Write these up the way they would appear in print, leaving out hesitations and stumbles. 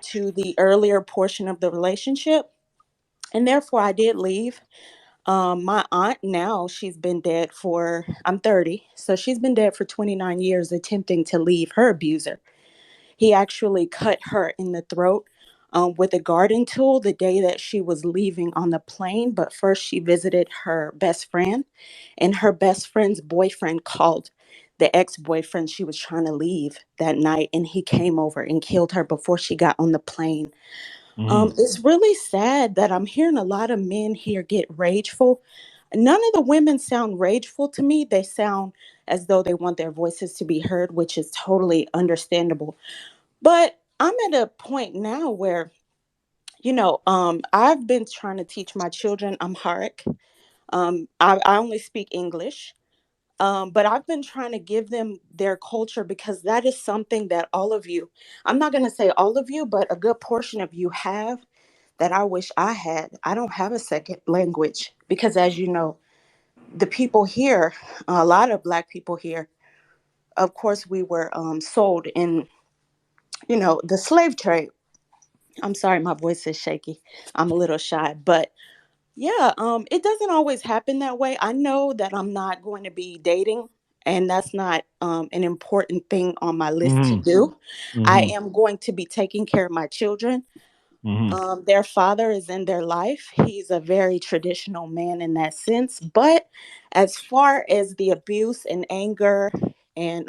to the earlier portion of the relationship, and therefore I did leave. My aunt now, she's been dead for, I'm 30, so she's been dead for 29 years attempting to leave her abuser. He actually cut her in the throat with a garden tool the day that she was leaving on the plane. But first, she visited her best friend, and her best friend's boyfriend called the ex boyfriend she was trying to leave that night, and he came over and killed her before she got on the plane. Mm-hmm. It's really sad that I'm hearing a lot of men here get rageful. None of the women sound rageful to me. They sound as though they want their voices to be heard, which is totally understandable. But I'm at a point now where, I've been trying to teach my children Amharic. I only speak English. But I've been trying to give them their culture because that is something that all of you, I'm not going to say all of you, but a good portion of you have that I wish I had. I don't have a second language because, as you know, the people here, a lot of Black people here, of course, we were sold in, the slave trade. I'm sorry, my voice is shaky. I'm a little shy, but yeah, it doesn't always happen that way. I know that I'm not going to be dating, and that's not an important thing on my list to Mm-hmm. do. I Mm-hmm. am going to be taking care of my children. Mm-hmm. Their father is in their life. He's a very traditional man in that sense. But as far as the abuse and anger and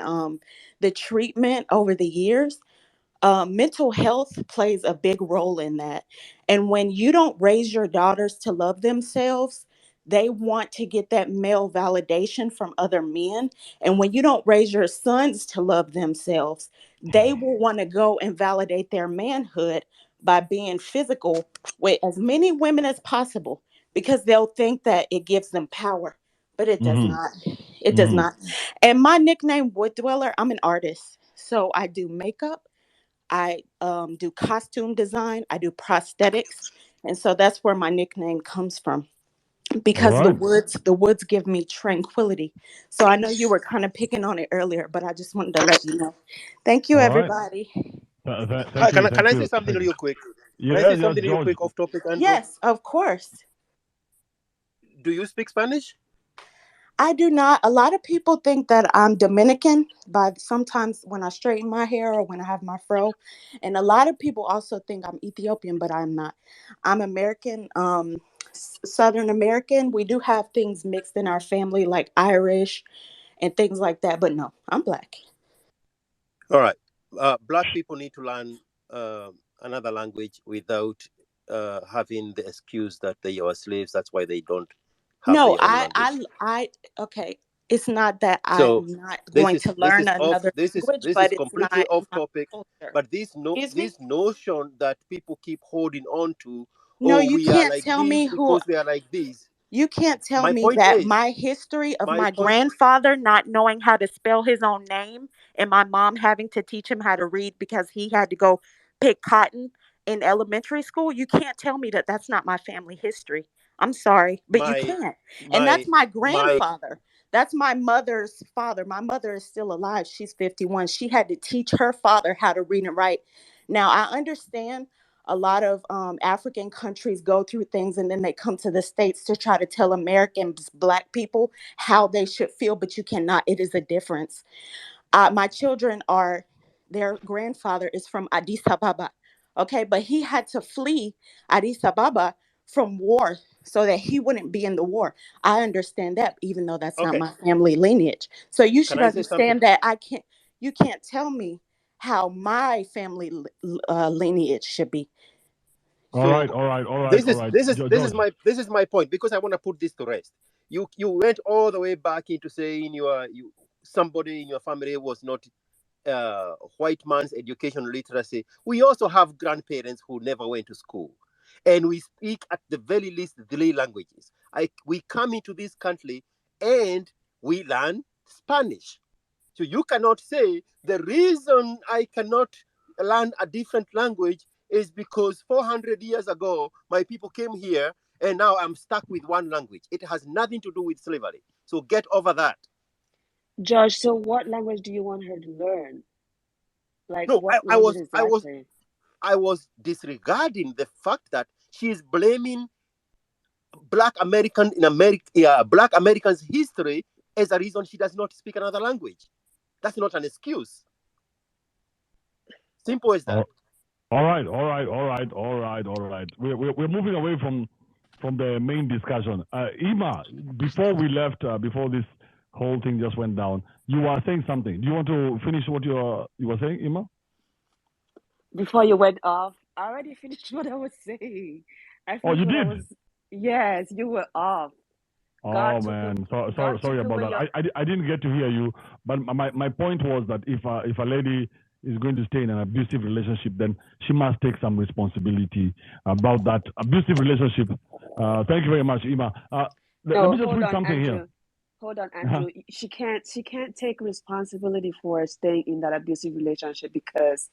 the treatment over the years, mental health plays a big role in that. And when you don't raise your daughters to love themselves, they want to get that male validation from other men. And when you don't raise your sons to love themselves, they will want to go and validate their manhood by being physical with as many women as possible because they'll think that it gives them power. But it does Mm-hmm. not. It does Mm-hmm. not. And my nickname, Wood Dweller, I'm an artist. So I do makeup. I do costume design, I do prosthetics, and so that's where my nickname comes from. All Because right. the woods give me tranquility. So I know you were kind of picking on it earlier, but I just wanted to let you know. Thank you, All right. everybody. Thank you. Can Thank I say you. something Thank you. real quick? Can I Yeah. say Yes, something real George. quick off topic, Andrew? Yes, of course. Do you speak Spanish? I do not. A lot of people think that I'm Dominican by sometimes when I straighten my hair or when I have my fro. And a lot of people also think I'm Ethiopian, but I'm not. I'm American, Southern American. We do have things mixed in our family like Irish and things like that, but no, I'm Black. All right. Black people need to learn another language without having the excuse that they are slaves. That's why they don't have No, their own language. okay. It's not that So I'm not going to this learn is off. another language, This is but it's completely not off my topic. culture. But Excuse me? this notion that people keep holding on to, No, oh, you we are can't like tell this me who. because we are like this. You can't tell My me point that is, my history of my my point. grandfather not knowing how to spell his own name and my mom having to teach him how to read because he had to go pick cotton in elementary school. You can't tell me that that's not my family history. I'm sorry, but you My can't. And that's my my my grandfather. That's my mother's father. My mother is still alive. She's 51. She had to teach her father how to read and write. Now, I understand a lot of African countries go through things and then they come to the States to try to tell Americans, Black people, how they should feel, but you cannot. It is a difference. My children are, their grandfather is from Addis Ababa, okay, but he had to flee Addis Ababa from war so that he wouldn't be in the war. I understand that, even though that's not okay. my family lineage. So you Can should I say something? understand that you can't tell me how my family lineage should be. All right. So All right. All right. All right. George. this is my point because I want to put this to rest. You went all the way back into saying you somebody in your family was not white man's education literacy. We also have grandparents who never went to school, and we speak at the very least 3 languages. We come into this country and we learn Spanish. So you cannot say the reason I cannot learn a different language is because 400 years ago my people came here and now I'm stuck with one language. It has nothing to do with slavery. So get over that. Josh, so what language do you want her to learn? Like No, what language I was exactly? I was disregarding the fact that she is blaming Black Americans' history as a reason she does not speak another language. That's not an excuse. Simple as that. All right. We're moving away from the main discussion. Ima, before we left, before this whole thing just went down, you were saying something. Do you want to finish what you were saying, Ima? Before you went off, I already finished what I was saying. I Oh, finished you what I did. was. Yes, you were off. God Oh took a, man, God sorry took about away that. your. I didn't get to hear you, but my point was that if a lady is going to stay in an abusive relationship, then she must take some responsibility about that abusive relationship. Thank you very much, Ima. Let No, me just hold read on, something here. Andrew. Hold on, Uh-huh. Andrew. She can't take responsibility for staying in that abusive relationship because,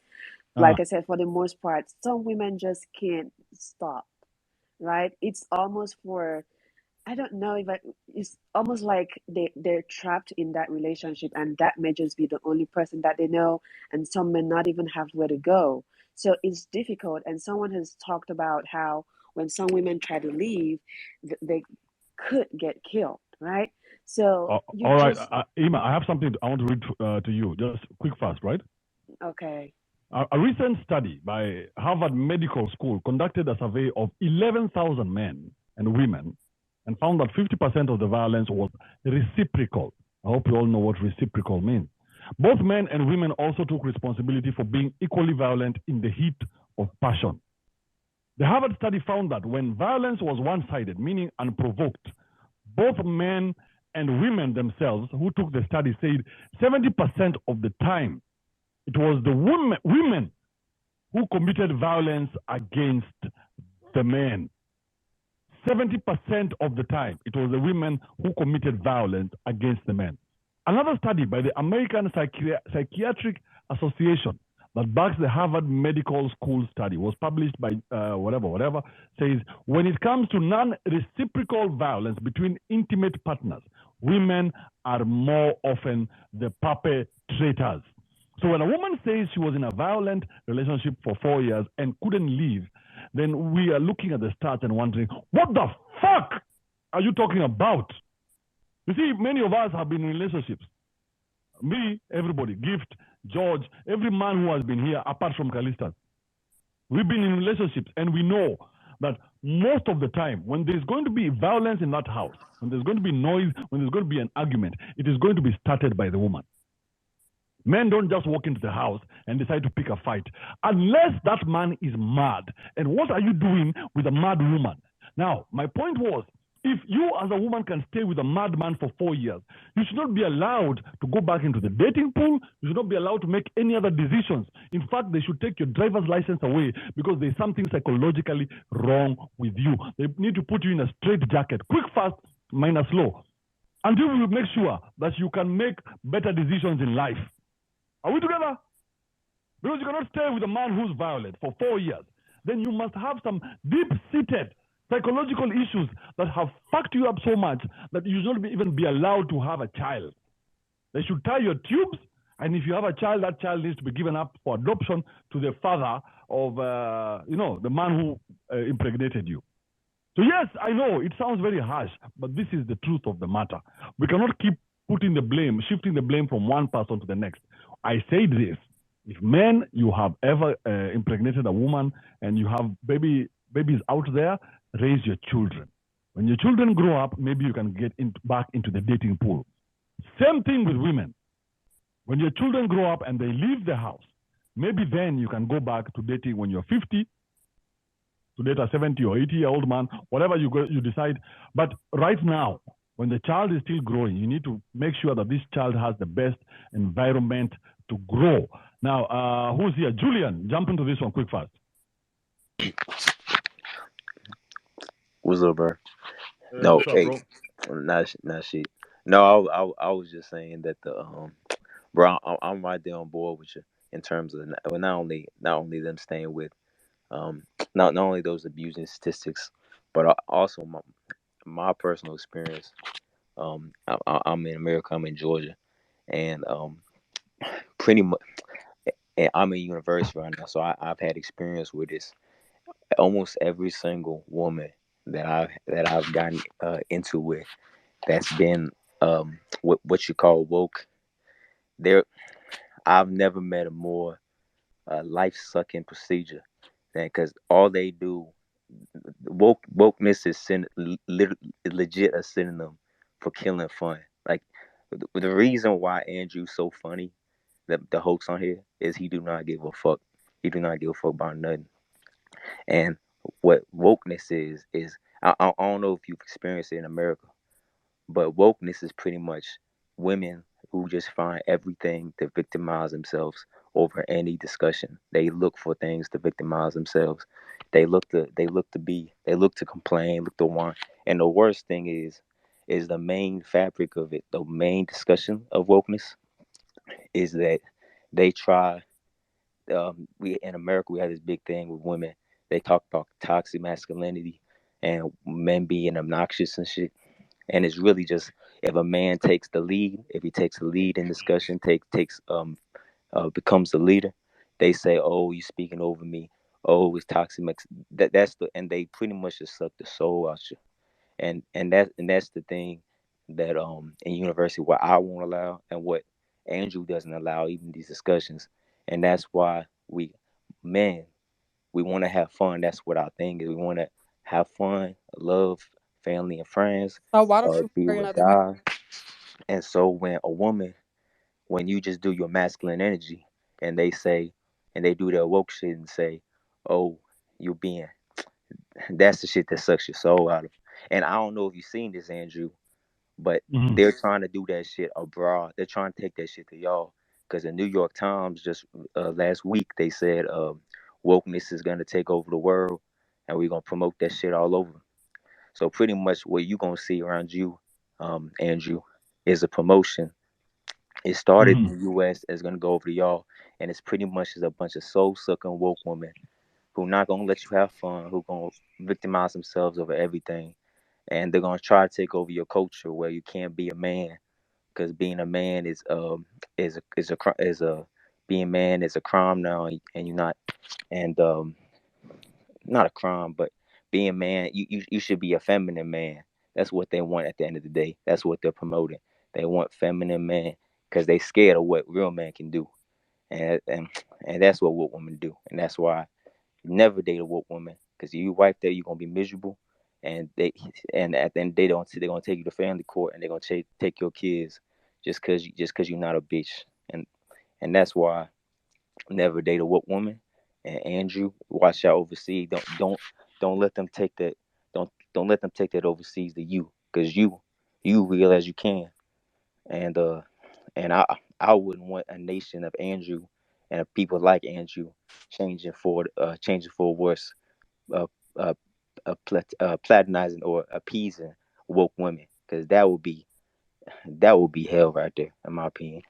Uh, like I said, for the most part, some women just can't stop. Right? It's almost for I don't know if it's almost like they're trapped in that relationship, and that may just be the only person that they know, and some may not even have where to go. So it's difficult. And someone has talked about how when some women try to leave, they could get killed, right? So you all right, just Ima, I have something I want to read to you. Just quick, fast, right? okay. A recent study by Harvard Medical School conducted a survey of 11,000 men and women and found that 50% of the violence was reciprocal. I hope you all know what reciprocal means. Both men and women also took responsibility for being equally violent in the heat of passion. The Harvard study found that when violence was one sided, meaning unprovoked, both men and women themselves who took the study said 70% of the time it was the women who committed violence against the men. 70% of the time, it was the women who committed violence against the men. Another study by the American Psychiatric Association that backs the Harvard Medical School study was published by whatever, says when it comes to non-reciprocal violence between intimate partners, women are more often the perpetrators. So when a woman says she was in a violent relationship for 4 years and couldn't leave, then we are looking at the stats and wondering, what the fuck are you talking about? You see, many of us have been in relationships. Me, everybody, Gift, George, every man who has been here, apart from Callistas. We've been in relationships and we know that most of the time, when there's going to be violence in that house, when there's going to be noise, when there's going to be an argument, it is going to be started by the woman. Men don't just walk into the house and decide to pick a fight unless that man is mad. And what are you doing with a mad woman? Now, my point was, if you as a woman can stay with a madman for 4 years, you should not be allowed to go back into the dating pool. You should not be allowed to make any other decisions. In fact, they should take your driver's license away because there's something psychologically wrong with you. They need to put you in a straight jacket, quick, fast, minus slow, until we make sure that you can make better decisions in life. Are we together? Because you cannot stay with a man who's violent for 4 years. Then you must have some deep-seated psychological issues that have fucked you up so much that you should not even be allowed to have a child. They should tie your tubes, and if you have a child, that child needs to be given up for adoption to the father of, the man who impregnated you. So yes, I know it sounds very harsh, but this is the truth of the matter. We cannot keep shifting the blame from one person to the next. I said this. If men, you have ever impregnated a woman and you have babies out there, raise your children. When your children grow up, maybe you can get back into the dating pool. Same thing with women. When your children grow up and they leave the house, maybe then you can go back to dating when you're 50, to date a 70 or 80-year-old man, whatever you decide. But right now, when the child is still growing, you need to make sure that this child has the best environment to grow. Now, who's here? Julian, jump into this one quick, fast. What's up, bro? No, What's up, hey, bro? not shit. No, I was just saying that bro, I'm right there on board with you in terms of not only them staying with not only those abusing statistics, but also my personal experience. I'm in America. I'm in Georgia, and pretty much, and I'm in university right now, so I've had experience with this. Almost every single woman that I've gotten into with that's been what you call woke. There, I've never met a more life sucking procedure than because all they do wokeness is legit a synonym for killing fun. Like the reason why Andrew's so funny, the hoax on here, is he do not give a fuck. He do not give a fuck about nothing. And what wokeness is I don't know if you've experienced it in America, but wokeness is pretty much women who just find everything to victimize themselves over any discussion. They look for things to victimize themselves. They look to complain, look to whine. And the worst thing is the main fabric of it, the main discussion of wokeness is that they try we in America we have this big thing with women. They talk about toxic masculinity and men being obnoxious and shit. And it's really just if a man takes the lead, if he takes the lead in discussion, takes becomes the leader, they say, "Oh, you speaking over me. Oh, it's toxic." That's the and they pretty much just suck the soul out you. And that's the thing that in university what I won't allow and what Andrew doesn't allow even these discussions, and that's why men we want to have fun. That's what our thing is. We want to have fun, love, family, and friends, So why don't you be marry or another man? die. And so when you just do your masculine energy, and they say, and they do their woke shit and say, "Oh, you're being," that's the shit that sucks your soul out of. And I don't know if you've seen this, Andrew, but Mm-hmm. they're trying to do that shit abroad. They're trying to take that shit to y'all. Because the New York Times just last week they said wokeness is gonna take over the world, and we're gonna promote that shit all over. So pretty much what you gonna see around you, Andrew, is a promotion. It started in Mm-hmm. the U.S. It's gonna go over to y'all, and it's pretty much just a bunch of soul sucking woke women who not gonna let you have fun, who gonna victimize themselves over everything, and they're gonna try to take over your culture where you can't be a man because being a man is a being man is a crime now, and you're not and not a crime, but being man, you should be a feminine man. That's what they want at the end of the day. That's what they're promoting. They want feminine man because they scared of what real man can do, and that's what women do, and that's why you never date a woke woman because you wife there, you're gonna be miserable, and and at the end they don't they're gonna take you to family court and they're gonna take your kids just cause you're not a bitch, and that's why never date a woke woman. And Andrew, watch out overseas. Don't let them take that. Don't let them take that overseas to you, cause you real as you can. And I wouldn't want a nation of Andrew and of people like Andrew changing for worse, uh, uh, platinizing or appeasing woke women, cause that would be hell right there, in my opinion.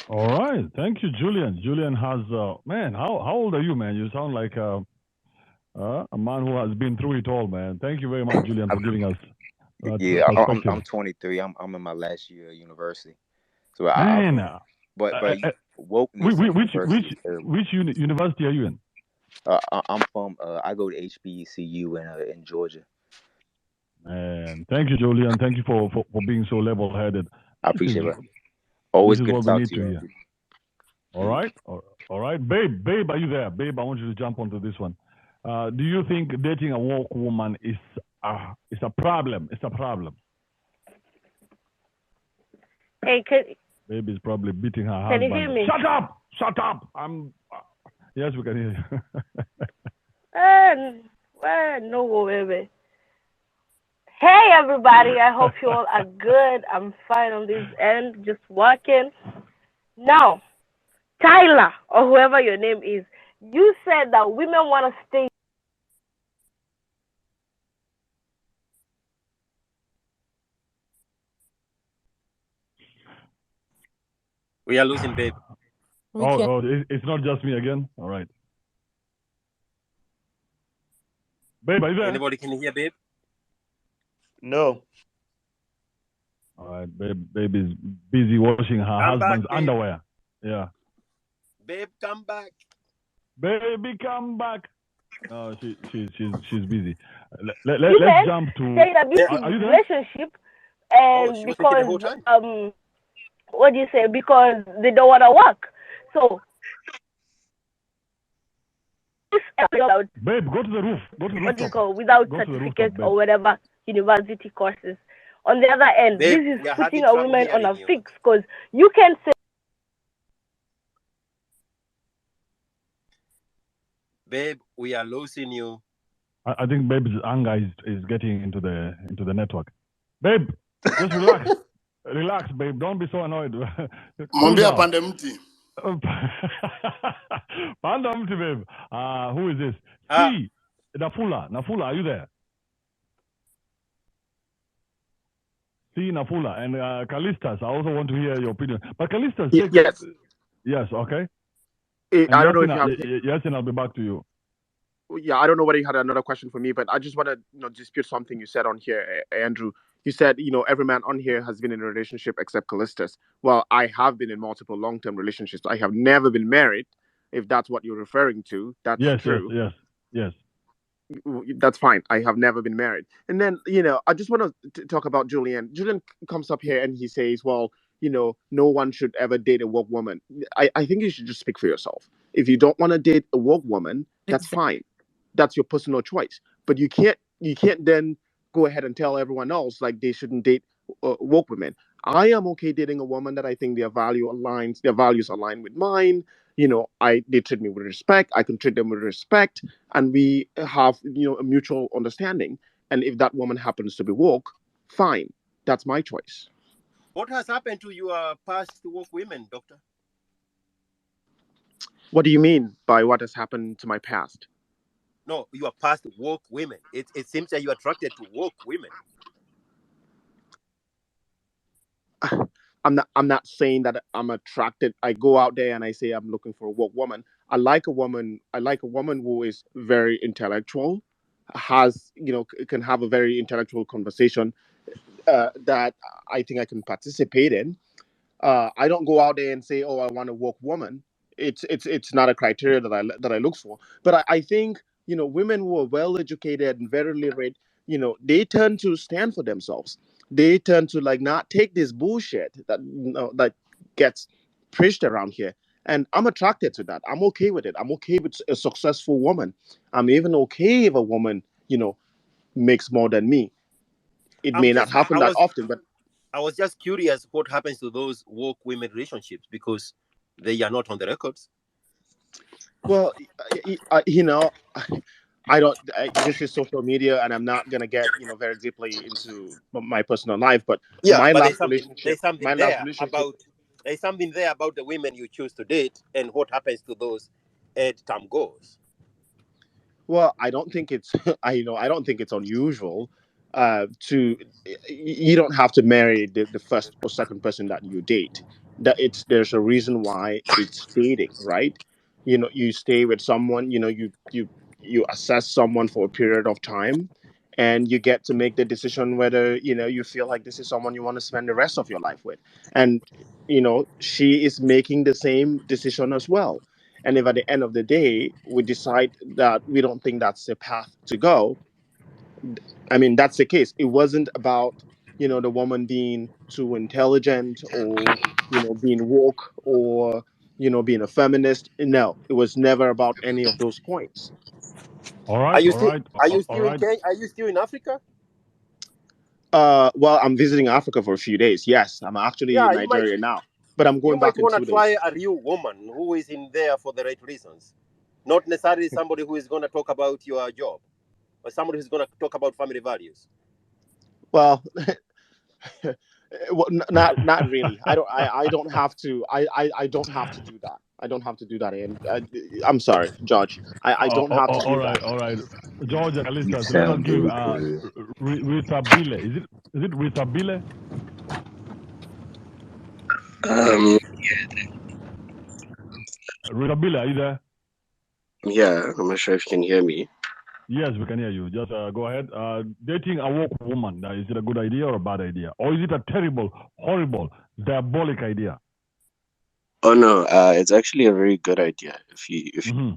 All right. Thank you, Julian. Julian has, man, how old are you, man? You sound like a man who has been through it all, man. Thank you very much, Julian, for giving us that Yeah, perspective. I'm 23. I'm in my last year of university. So I Man, but wokeness in which university is terrible. university are you in? I'm from I go to HBCU in Georgia. Man, thank you, Julian. Thank you for being so level-headed. I This is appreciate it. this Always is good to what we talk need to to you, hear. Andrew. All right, all right, babe, are you there? Babe, I want you to jump onto this one. Do you think dating a woke woman is a problem? It's a problem. Hey, Babe is probably beating her can you hear husband. me? Shut up! Shut up! Yes, we can hear you. No, baby. Hey, everybody. I hope you all are good. I'm fine on this end, just working. Now, Tyler, or whoever your name is, you said that women want to stay. We are losing, babe. We can't. It's not just me again. All right, babe, are you there? Anybody can hear, babe? No. All right, babe is busy washing her I'm back, husband's babe. underwear. Yeah. Babe, come back. Baby, come back. No, she's busy. You Let's can jump say to. an Yeah. Are abusive you there? relationship, Oh, and she was thinking the because whole time. what do you say? Because they don't want to work. So without Babe, go to the roof. Go to the what do you rooftop. call without Go to the rooftop, certificates babe. or whatever university courses. On the other end, Babe, this is we are putting having a trouble woman on hearing a you. fix because you can say Babe, we are losing you. I think babe's anger is getting into the network. Babe, just relax. Relax, babe. Don't be so annoyed. Cool Mwambia down. pande mti. Panda mti, babe. Who is this? Ah, C. Nafula. Nafula, are you there? C. Nafula. And Callistas, I also want to hear your opinion. But Callistas, take. Yes. Yes, okay. I And don't know if you have. Yasin, I'll be back to you. Yeah, I don't know whether you had another question for me, but I just want to dispute something you said on here, Andrew. You said every man on here has been in a relationship except Callistus. Well, I have been in multiple long-term relationships. I have never been married. If that's what you're referring to, that's Yes, true. yes. That's fine. I have never been married. And then, I just want to talk about Julian. Julian comes up here and he says, well, no one should ever date a woke woman. I think you should just speak for yourself. If you don't want to date a woke woman, that's fine. That's your personal choice. But you can't then go ahead and tell everyone else like they shouldn't date woke women. I am okay dating a woman that I think their values align with mine. They treat me with respect. I can treat them with respect, and we have a mutual understanding. And if that woman happens to be woke, fine. That's my choice. what has happened to your past woke women, doctor? What do you mean by what has happened to my past? No, your past woke women. It seems that you're attracted to woke women. I'm not saying that I'm attracted. I go out there and I say I'm looking for a woke woman. I like a woman who is very intellectual, has can have a very intellectual conversation that I think I can participate in. I don't go out there and say, "Oh, I want a woke woman." It's not a criteria that I look for. But I think women who are well educated and very literate, they tend to stand for themselves. They tend to like not take this bullshit that gets preached around here. And I'm attracted to that. I'm okay with it. I'm okay with a successful woman. I'm even okay if a woman, makes more than me. It I'm may not just happen that often, but I was just curious what happens to those woke women relationships because they are not on the records. well, you know, I don't. This is social media, and I'm not gonna get very deeply into my personal life. But Yeah, my but last relationship, my last relationship. there's something there about the women you choose to date and what happens to those as time goes. Well, I don't think it's I don't think it's unusual. To You don't have to marry the first or second person that you date. That there's a reason why it's dating, right? You stay with someone. You assess someone for a period of time, and you get to make the decision whether you feel like this is someone you want to spend the rest of your life with. And she is making the same decision as well. And if at the end of the day we decide that we don't think that's the path to go, I mean, that's the case. It wasn't about, the woman being too intelligent or, being woke or, being a feminist. No, it was never about any of those points. All Are right, you all still right, are you all still in right. Kenya? Are you still in Africa? Well, I'm visiting Africa for a few days. Yes, I'm actually in Yeah, Nigeria now, but I'm you going might back in want to 2 days. try a real woman who is in there for the right reasons, not necessarily somebody who is going to talk about your job or somebody who's going to talk about family values. Well, well, not really. I don't have to. I don't have to do that. I don't have to do that. And I'm sorry, George. I don't have to do All right, that. all right. George You Callistas, let us sound give very clear. Risabile. Is it Risabile? Um, Risabile, are you there? yeah, I'm not sure if you can hear me. Yes, we can hear you. Just go ahead. Dating a woke woman, is it a good idea or a bad idea? Or is it a terrible, horrible, diabolic idea? Oh no, it's actually a very good idea if you Mm-hmm.